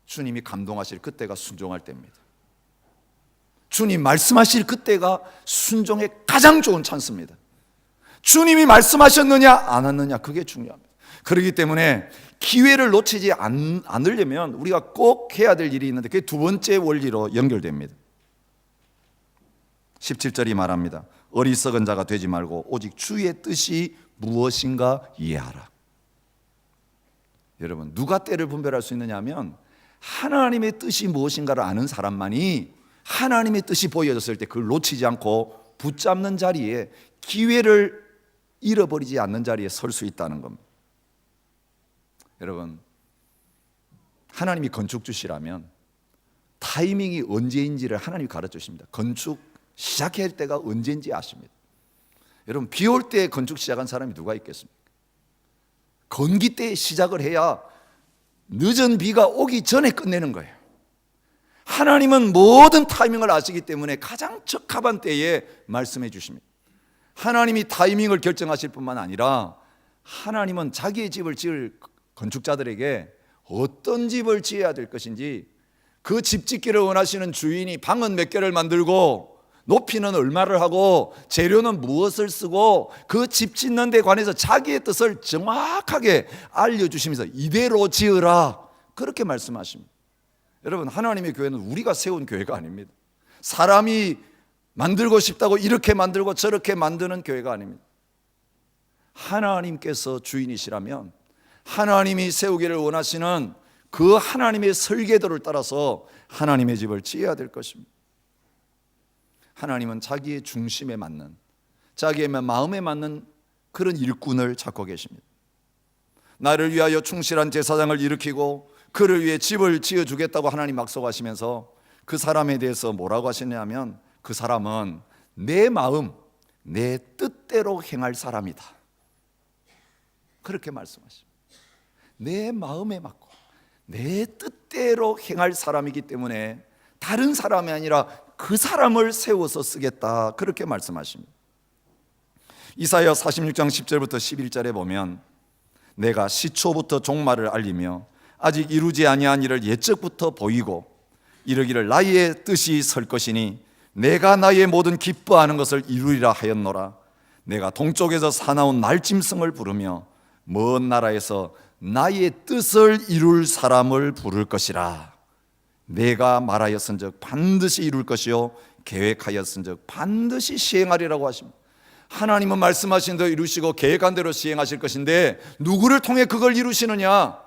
주님이 감동하실 그때가 순종할 때입니다. 주님 말씀하실 그때가 순종의 가장 좋은 찬스입니다. 주님이 말씀하셨느냐 안 하느냐, 그게 중요합니다. 그렇기 때문에 기회를 놓치지 않으려면 우리가 꼭 해야 될 일이 있는데, 그게 두 번째 원리로 연결됩니다. 17절이 말합니다. 어리석은 자가 되지 말고 오직 주의 뜻이 무엇인가 이해하라. 여러분, 누가 때를 분별할 수 있느냐 하면 하나님의 뜻이 무엇인가를 아는 사람만이 하나님의 뜻이 보여졌을 때 그걸 놓치지 않고 붙잡는 자리에, 기회를 잃어버리지 않는 자리에 설 수 있다는 겁니다. 여러분, 하나님이 건축주시라면 타이밍이 언제인지를 하나님이 가르쳐 주십니다. 건축 시작할 때가 언제인지 아십니다. 여러분, 비 올 때 건축 시작한 사람이 누가 있겠습니까? 건기 때 시작을 해야 늦은 비가 오기 전에 끝내는 거예요. 하나님은 모든 타이밍을 아시기 때문에 가장 적합한 때에 말씀해 주십니다. 하나님이 타이밍을 결정하실 뿐만 아니라 하나님은 자기의 집을 지을 건축자들에게 어떤 집을 지어야 될 것인지, 그 집 짓기를 원하시는 주인이 방은 몇 개를 만들고 높이는 얼마를 하고 재료는 무엇을 쓰고 그 집 짓는 데 관해서 자기의 뜻을 정확하게 알려주시면서 이대로 지으라, 그렇게 말씀하십니다. 여러분, 하나님의 교회는 우리가 세운 교회가 아닙니다. 사람이 만들고 싶다고 이렇게 만들고 저렇게 만드는 교회가 아닙니다. 하나님께서 주인이시라면 하나님이 세우기를 원하시는 그 하나님의 설계도를 따라서 하나님의 집을 지어야 될 것입니다. 하나님은 자기의 중심에 맞는, 자기의 마음에 맞는 그런 일꾼을 찾고 계십니다. 나를 위하여 충실한 제사장을 일으키고 그를 위해 집을 지어주겠다고 하나님 약속하시면서 그 사람에 대해서 뭐라고 하시냐면, 그 사람은 내 마음, 내 뜻대로 행할 사람이다, 그렇게 말씀하십니다. 내 마음에 맞고 내 뜻대로 행할 사람이기 때문에 다른 사람이 아니라 그 사람을 세워서 쓰겠다, 그렇게 말씀하십니다. 이사야 46장 10절부터 11절에 보면, 내가 시초부터 종말을 알리며 아직 이루지 아니한 일을 옛적부터 보이고 이르기를 나의 뜻이 설 것이니 내가 나의 모든 기뻐하는 것을 이루리라 하였노라. 내가 동쪽에서 사나운 날짐승을 부르며 먼 나라에서 나의 뜻을 이룰 사람을 부를 것이라. 내가 말하였은즉 반드시 이룰 것이요 계획하였은즉 반드시 시행하리라고 하십니다. 하나님은 말씀하신 대로 이루시고 계획한 대로 시행하실 것인데, 누구를 통해 그걸 이루시느냐?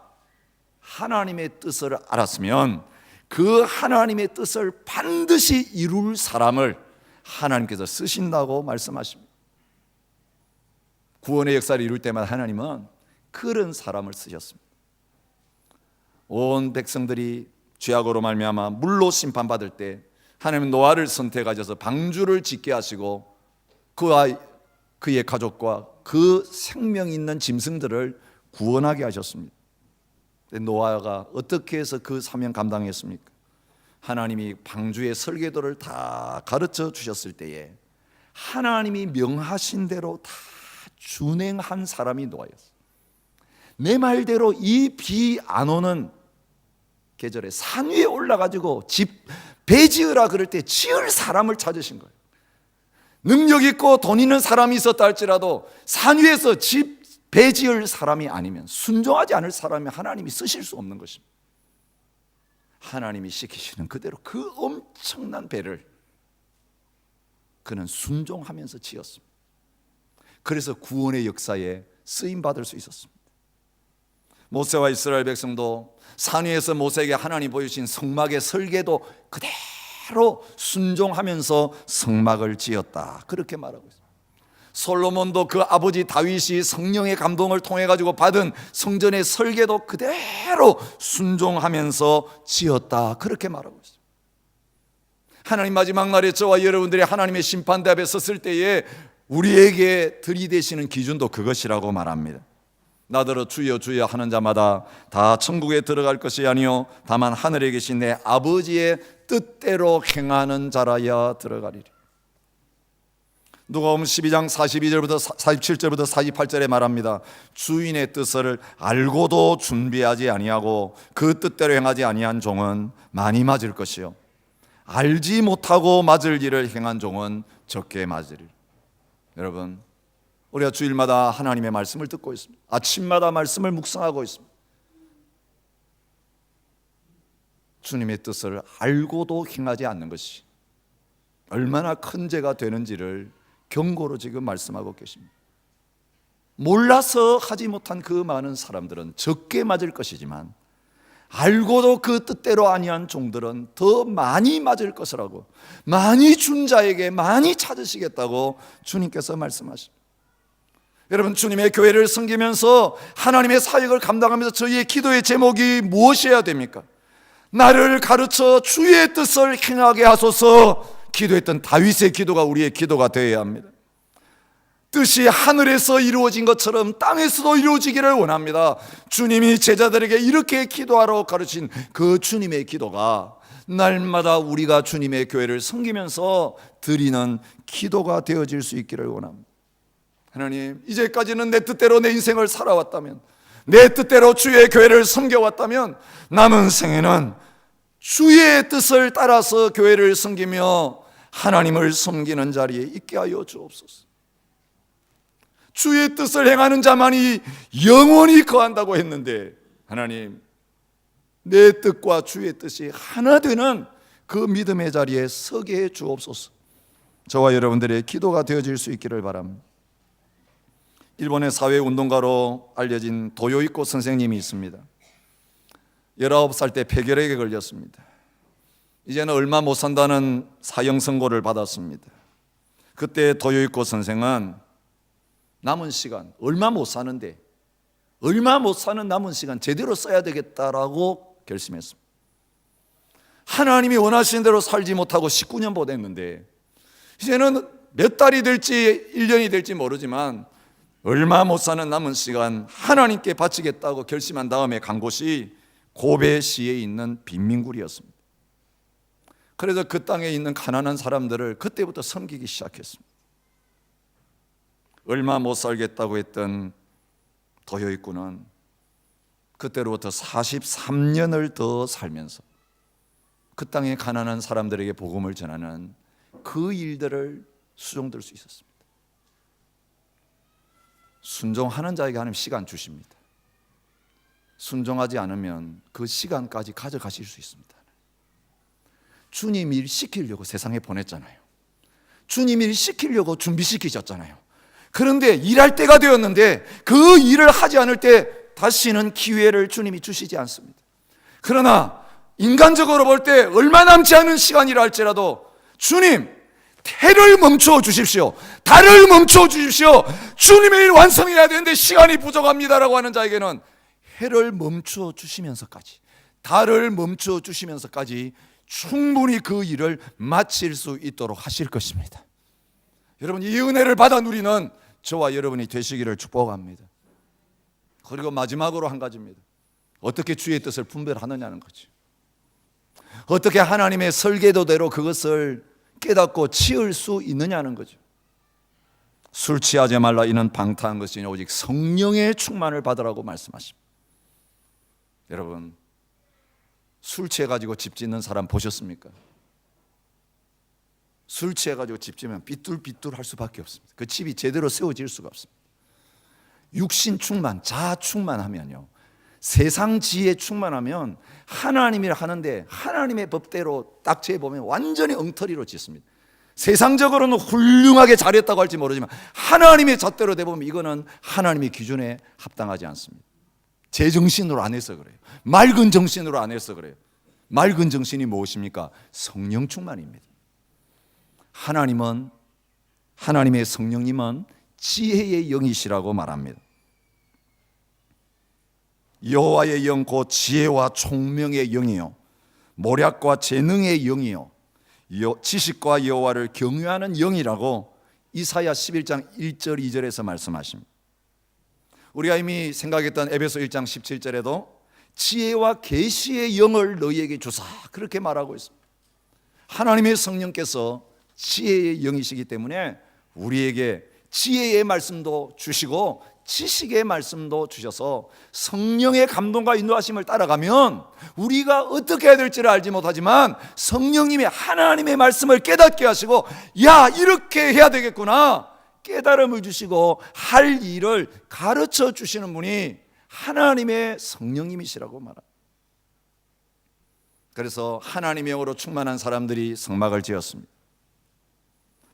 하나님의 뜻을 알았으면 그 하나님의 뜻을 반드시 이룰 사람을 하나님께서 쓰신다고 말씀하십니다. 구원의 역사를 이룰 때마다 하나님은 그런 사람을 쓰셨습니다. 온 백성들이 죄악으로 말미암아 물로 심판받을 때 하나님은 노아를 선택하셔서 방주를 짓게 하시고 그와 그의 가족과 그 생명 있는 짐승들을 구원하게 하셨습니다. 노아가 어떻게 해서 그 사명 감당했습니까? 하나님이 방주의 설계도를 다 가르쳐 주셨을 때에 하나님이 명하신 대로 다 준행한 사람이 노아였어요. 내 말대로 이 비 안 오는 계절에 산 위에 올라가지고 배 지으라 그럴 때 지을 사람을 찾으신 거예요. 능력 있고 돈 있는 사람이 있었다 할지라도 산 위에서 배 지을 사람이 아니면, 순종하지 않을 사람이 하나님이 쓰실 수 없는 것입니다. 하나님이 시키시는 그대로 그 엄청난 배를 그는 순종하면서 지었습니다. 그래서 구원의 역사에 쓰임 받을 수 있었습니다. 모세와 이스라엘 백성도 산 위에서 모세에게 하나님 보여주신 성막의 설계도 그대로 순종하면서 성막을 지었다, 그렇게 말하고 있습니다. 솔로몬도 그 아버지 다윗이 성령의 감동을 통해 가지고 받은 성전의 설계도 그대로 순종하면서 지었다, 그렇게 말하고 있습니다. 하나님 마지막 날에 저와 여러분들이 하나님의 심판대 앞에 섰을 때에 우리에게 들이대시는 기준도 그것이라고 말합니다. 나더러 주여 주여 하는 자마다 다 천국에 들어갈 것이 아니요 다만 하늘에 계신 내 아버지의 뜻대로 행하는 자라야 들어가리리. 누가복음 12장 42절부터 47절부터 48절에 말합니다. 주인의 뜻을 알고도 준비하지 아니하고 그 뜻대로 행하지 아니한 종은 많이 맞을 것이요 알지 못하고 맞을 일을 행한 종은 적게 맞으리라. 여러분, 우리가 주일마다 하나님의 말씀을 듣고 있습니다. 아침마다 말씀을 묵상하고 있습니다. 주님의 뜻을 알고도 행하지 않는 것이 얼마나 큰 죄가 되는지를 경고로 지금 말씀하고 계십니다. 몰라서 하지 못한 그 많은 사람들은 적게 맞을 것이지만 알고도 그 뜻대로 아니한 종들은 더 많이 맞을 것이라고, 많이 준 자에게 많이 찾으시겠다고 주님께서 말씀하십니다. 여러분, 주님의 교회를 섬기면서 하나님의 사역을 감당하면서 저희의 기도의 제목이 무엇이어야 됩니까? 나를 가르쳐 주의 뜻을 행하게 하소서 기도했던 다윗의 기도가 우리의 기도가 되어야 합니다. 뜻이 하늘에서 이루어진 것처럼 땅에서도 이루어지기를 원합니다. 주님이 제자들에게 이렇게 기도하라고 가르친 그 주님의 기도가 날마다 우리가 주님의 교회를 섬기면서 드리는 기도가 되어질 수 있기를 원합니다. 하나님, 이제까지는 내 뜻대로 내 인생을 살아왔다면, 내 뜻대로 주의 교회를 섬겨왔다면 남은 생에는 주의 뜻을 따라서 교회를 섬기며 하나님을 섬기는 자리에 있게 하여 주옵소서. 주의 뜻을 행하는 자만이 영원히 거한다고 했는데 하나님, 내 뜻과 주의 뜻이 하나 되는 그 믿음의 자리에 서게 해 주옵소서. 저와 여러분들의 기도가 되어질 수 있기를 바랍니다. 일본의 사회운동가로 알려진 도요이코 선생님이 있습니다. 19살 때 폐결핵에 걸렸습니다. 이제는 얼마 못 산다는 사형 선고를 받았습니다. 그때 도요이코 선생은 남은 시간, 얼마 못 사는데 얼마 못 사는 남은 시간 제대로 써야 되겠다라고 결심했습니다. 하나님이 원하시는 대로 살지 못하고 19년 보냈는데 이제는 몇 달이 될지 1년이 될지 모르지만 얼마 못 사는 남은 시간 하나님께 바치겠다고 결심한 다음에 간 곳이 고베시에 있는 빈민굴이었습니다. 그래서 그 땅에 있는 가난한 사람들을 그때부터 섬기기 시작했습니다. 얼마 못 살겠다고 했던 도요이쿠는 그때로부터 43년을 더 살면서 그 땅의 가난한 사람들에게 복음을 전하는 그 일들을 수종들 수 있었습니다. 순종하는 자에게 하나님 시간 주십니다. 순종하지 않으면 그 시간까지 가져가실 수 있습니다. 주님 일 시키려고 세상에 보냈잖아요. 주님 일 시키려고 준비시키셨잖아요. 그런데 일할 때가 되었는데 그 일을 하지 않을 때 다시는 기회를 주님이 주시지 않습니다. 그러나 인간적으로 볼 때 얼마 남지 않은 시간이라 할지라도 주님, 해를 멈춰 주십시오. 달을 멈춰 주십시오. 주님의 일 완성해야 되는데 시간이 부족합니다라고 하는 자에게는 해를 멈춰 주시면서까지, 달을 멈춰 주시면서까지 충분히 그 일을 마칠 수 있도록 하실 것입니다. 여러분, 이 은혜를 받아 누리는 저와 여러분이 되시기를 축복합니다. 그리고 마지막으로 한 가지입니다. 어떻게 주의 뜻을 분별하느냐는 거죠. 어떻게 하나님의 설계도대로 그것을 깨닫고 치을 수 있느냐는 거죠. 술 취하지 말라, 이는 방탕한 것이니 오직 성령의 충만을 받으라고 말씀하십니다. 여러분, 술 취해가지고 집 짓는 사람 보셨습니까? 술 취해가지고 집 지으면 삐뚤삐뚤 할 수밖에 없습니다. 그 집이 제대로 세워질 수가 없습니다. 육신 충만, 자아 충만하면요, 세상 지혜 충만하면 하나님이 하는데 하나님의 법대로 딱 재보면 완전히 엉터리로 짓습니다. 세상적으로는 훌륭하게 잘했다고 할지 모르지만 하나님의 잣대로 대보면 이거는 하나님의 기준에 합당하지 않습니다. 제정신으로 안 해서 그래요. 맑은 정신으로 안 해서 그래요. 맑은 정신이 무엇입니까? 성령 충만입니다. 하나님의 성령님은 지혜의 영이시라고 말합니다. 여호와의 영 곧 지혜와 총명의 영이요 모략과 재능의 영이요 지식과 여호와를 경외하는 영이라고 이사야 11장 1절 2절에서 말씀하십니다. 우리가 이미 생각했던 에베소 1장 17절에도 지혜와 계시의 영을 너희에게 주사 그렇게 말하고 있습니다. 하나님의 성령께서 지혜의 영이시기 때문에 우리에게 지혜의 말씀도 주시고 지식의 말씀도 주셔서 성령의 감동과 인도하심을 따라가면 우리가 어떻게 해야 될지를 알지 못하지만 성령님이 하나님의 말씀을 깨닫게 하시고 야 이렇게 해야 되겠구나 깨달음을 주시고 할 일을 가르쳐 주시는 분이 하나님의 성령님이시라고 말합니다. 그래서 하나님의 영으로 충만한 사람들이 성막을 지었습니다.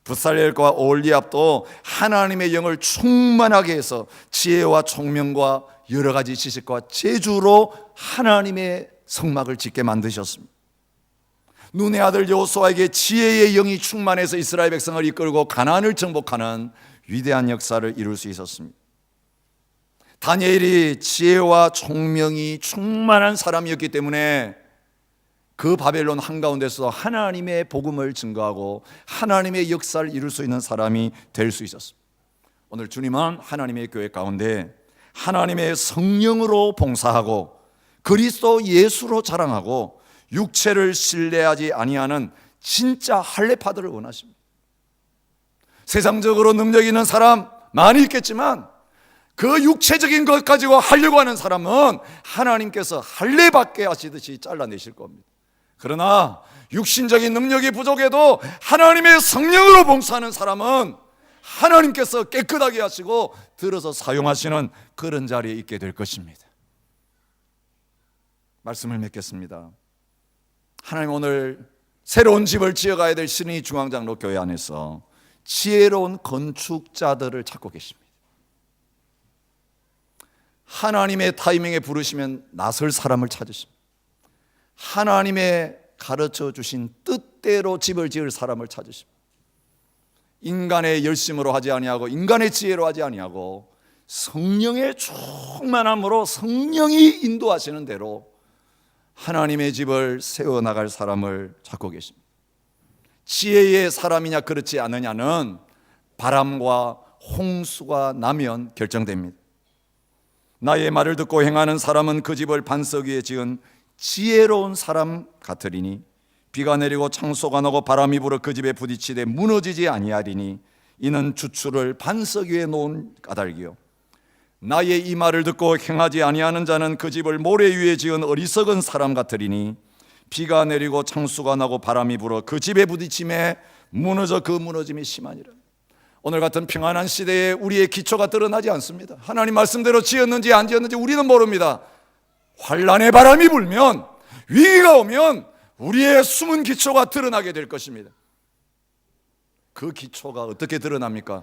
부살렐과 오홀리압도 하나님의 영을 충만하게 해서 지혜와 총명과 여러 가지 지식과 재주로 하나님의 성막을 짓게 만드셨습니다. 눈의 아들 여호수아에게 지혜의 영이 충만해서 이스라엘 백성을 이끌고 가나안을 정복하는 위대한 역사를 이룰 수 있었습니다. 다니엘이 지혜와 총명이 충만한 사람이었기 때문에 그 바벨론 한가운데서 하나님의 복음을 증거하고 하나님의 역사를 이룰 수 있는 사람이 될 수 있었습니다. 오늘 주님은 하나님의 교회 가운데 하나님의 성령으로 봉사하고 그리스도 예수로 자랑하고 육체를 신뢰하지 아니하는 진짜 할례파들을 원하십니다. 세상적으로 능력 있는 사람 많이 있겠지만 그 육체적인 것 가지고 하려고 하는 사람은 하나님께서 할례받게 하시듯이 잘라내실 겁니다. 그러나 육신적인 능력이 부족해도 하나님의 성령으로 봉사하는 사람은 하나님께서 깨끗하게 하시고 들어서 사용하시는 그런 자리에 있게 될 것입니다. 말씀을 맺겠습니다. 하나님 오늘 새로운 집을 지어가야 될 신의 중앙장로 교회 안에서 지혜로운 건축자들을 찾고 계십니다. 하나님의 타이밍에 부르시면 나설 사람을 찾으십니다. 하나님의 가르쳐 주신 뜻대로 집을 지을 사람을 찾으십니다. 인간의 열심으로 하지 아니하고 인간의 지혜로 하지 아니하고 성령의 충만함으로 성령이 인도하시는 대로 하나님의 집을 세워나갈 사람을 찾고 계십니다. 지혜의 사람이냐 그렇지 않느냐는 바람과 홍수가 나면 결정됩니다. 나의 말을 듣고 행하는 사람은 그 집을 반석 위에 지은 지혜로운 사람 같으리니 비가 내리고 창소가 나고 바람이 불어 그 집에 부딪히되 무너지지 아니하리니 이는 주추를 반석 위에 놓은 까닭이요 나의 이 말을 듣고 행하지 아니하는 자는 그 집을 모래 위에 지은 어리석은 사람 같으리니 비가 내리고 창수가 나고 바람이 불어 그 집에 부딪힘에 무너져 그 무너짐이 심하니라. 오늘 같은 평안한 시대에 우리의 기초가 드러나지 않습니다. 하나님 말씀대로 지었는지 안 지었는지 우리는 모릅니다. 환란의 바람이 불면 위기가 오면 우리의 숨은 기초가 드러나게 될 것입니다. 그 기초가 어떻게 드러납니까?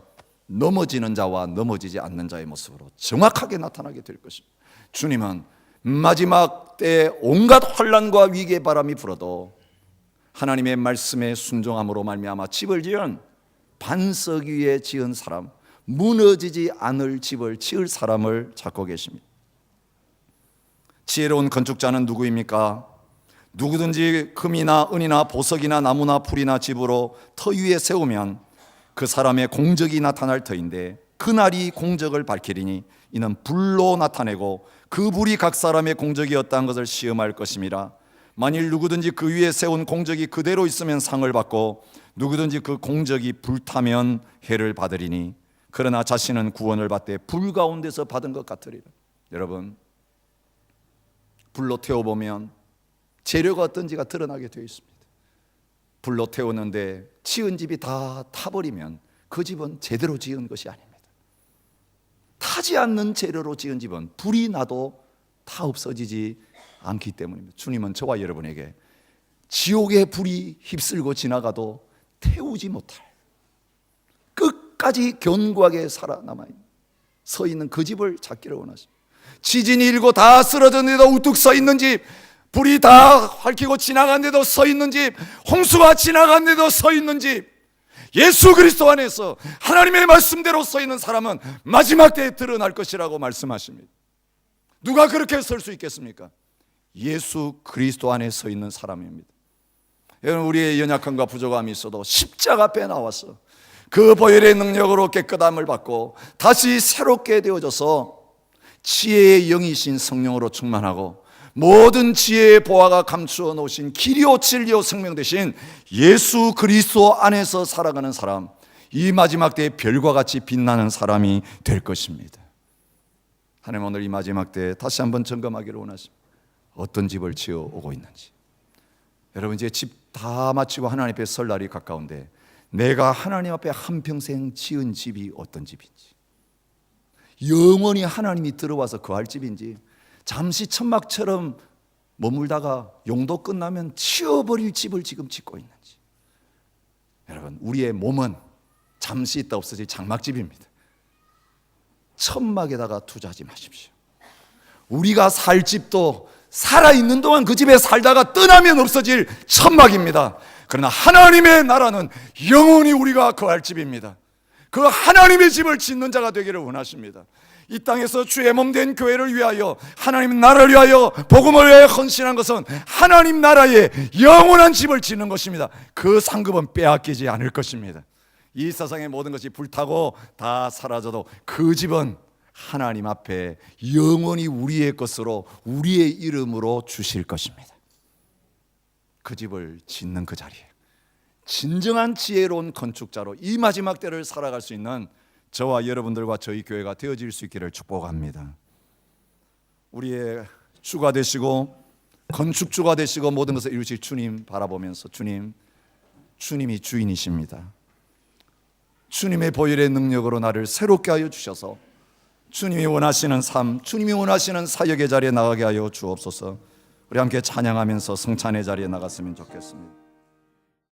넘어지는 자와 넘어지지 않는 자의 모습으로 정확하게 나타나게 될 것입니다. 주님은 마지막 때 온갖 환란과 위기의 바람이 불어도 하나님의 말씀에 순종함으로 말미암아 집을 지은 반석 위에 지은 사람, 무너지지 않을 집을 지을 사람을 찾고 계십니다. 지혜로운 건축자는 누구입니까? 누구든지 금이나 은이나 보석이나 나무나 풀이나 집으로 터 위에 세우면 그 사람의 공적이 나타날 터인데 그날이 공적을 밝히리니 이는 불로 나타내고 그 불이 각 사람의 공적이었다는 것을 시험할 것임이라. 만일 누구든지 그 위에 세운 공적이 그대로 있으면 상을 받고 누구든지 그 공적이 불타면 해를 받으리니 그러나 자신은 구원을 받되 불 가운데서 받은 것 같으리라. 여러분, 불로 태워보면 재료가 어떤지가 드러나게 되어 있습니다. 불로 태우는데 지은 집이 다 타버리면 그 집은 제대로 지은 것이 아닙니다. 타지 않는 재료로 지은 집은 불이 나도 다 없어지지 않기 때문입니다. 주님은 저와 여러분에게 지옥의 불이 휩쓸고 지나가도 태우지 못할 끝까지 견고하게 살아남아 서 있는 그 집을 찾기를 원하십니다. 지진이 일고 다 쓰러졌는데도 우뚝 서 있는 집, 불이 다 밝히고 지나갔는데도 서 있는 집, 홍수가 지나갔는데도 서 있는 집, 예수 그리스도 안에서 하나님의 말씀대로 서 있는 사람은 마지막 때에 드러날 것이라고 말씀하십니다. 누가 그렇게 설 수 있겠습니까? 예수 그리스도 안에 서 있는 사람입니다. 여러분, 우리의 연약함과 부족함이 있어도 십자가 앞에 나와서 그 보혈의 능력으로 깨끗함을 받고 다시 새롭게 되어져서 지혜의 영이신 성령으로 충만하고 모든 지혜의 보화가 감추어 놓으신 길이요 진리요 생명 되신 예수 그리스도 안에서 살아가는 사람, 이 마지막 때에 별과 같이 빛나는 사람이 될 것입니다. 하나님, 오늘 이 마지막 때에 다시 한번 점검하기를 원하십니다. 어떤 집을 지어 오고 있는지. 여러분, 이제 집 다 마치고 하나님 앞에 설 날이 가까운데 내가 하나님 앞에 한평생 지은 집이 어떤 집인지, 영원히 하나님이 들어와서 거할 집인지, 잠시 천막처럼 머물다가 용도 끝나면 치워버릴 집을 지금 짓고 있는지. 여러분, 우리의 몸은 잠시 있다 없어질 장막집입니다. 천막에다가 투자하지 마십시오. 우리가 살 집도 살아있는 동안 그 집에 살다가 떠나면 없어질 천막입니다. 그러나 하나님의 나라는 영원히 우리가 거할 집입니다. 그 하나님의 집을 짓는 자가 되기를 원하십니다. 이 땅에서 주의 몸된 교회를 위하여, 하나님 나라를 위하여, 복음을 위하여 헌신한 것은 하나님 나라의 영원한 집을 짓는 것입니다. 그 상급은 빼앗기지 않을 것입니다. 이 세상의 모든 것이 불타고 다 사라져도 그 집은 하나님 앞에 영원히 우리의 것으로, 우리의 이름으로 주실 것입니다. 그 집을 짓는 그 자리에 진정한 지혜로운 건축자로 이 마지막 때를 살아갈 수 있는 저와 여러분들과 저희 교회가 되어질 수 있기를 축복합니다. 우리의 주가 되시고 건축주가 되시고 모든 것을 이루실 주님 바라보면서, 주님이 주인이십니다. 주님의 보혈의 능력으로 나를 새롭게 하여 주셔서 주님이 원하시는 삶, 주님이 원하시는 사역의 자리에 나가게 하여 주옵소서. 우리 함께 찬양하면서 성찬의 자리에 나갔으면 좋겠습니다.